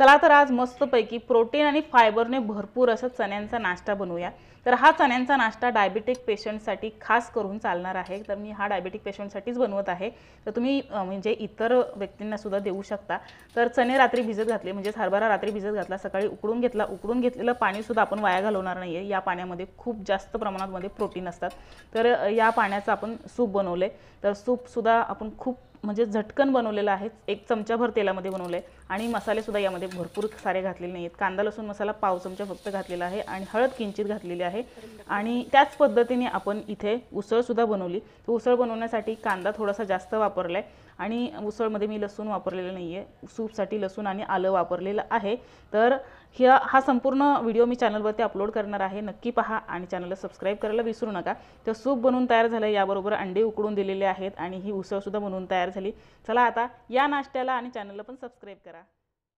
चला तर आज मस्तपैकी प्रोटीन आणि फायबरने भरपूर असं चण्यांचा नाश्ता बनवूया। तर हा चण्यांचा नाश्ता डायबिटिक पेशंटसाठी खास करून चालणार आहे। तर मी हा डायबिटिक पेशंटसाठीच बनवत आहे। तर तुम्ही म्हणजे इतर व्यक्तींना सुद्धा देऊ शकता। तर चणे रात्री भिजत घातले, म्हणजे हरभरा रात्री भिजत घातला, सकाळी उकडून घेतला। उकडून घेतलेलं पाणी सुद्धा आपण वाया घालवणार नाहीये। या पाण्यामध्ये खूप जास्त प्रमाणात प्रोटीन असतात। तर या पाण्याचं आपण सूप बनवले। तर सूप सुद्धा आपण खूप म्हणजे झटकन बनवलेला आहे। 1 चमचाभर तेलामध्ये बनवले आणि मसाले सुद्धा यामध्ये भरपूर सारे घातलेले नाहीत। कांदा लसूण मसाला पाव चमचा फक्त घातलेला आहे आणि हळद किंचित घातलेली आहे। आणि त्याच पद्धतीने आपण इथे उसळ सुद्धा बनवली। तर उसळ बनवण्यासाठी कांदा थोडासा जास्त वापरलाय आणि उसळमध्ये मी लसूण वापरलेलं नाहीये। सूपसाठी लसूण आणि आलं वापरलेलं आहे। तर हा संपूर्ण व्हिडिओ मी चॅनलवरती अपलोड करणार आहे, नक्की पहा आणि चॅनलला सबस्क्राइब करायला विसरू नका। तर सूप बनवून तयार झालं, याबरोबर अंडे उकडून दिलेले आहेत आणि ही उसळ सुद्धा बनवून तयार झाली। चला आता या नाश्त्याला आणि चॅनलला पण सबस्क्राइब करा।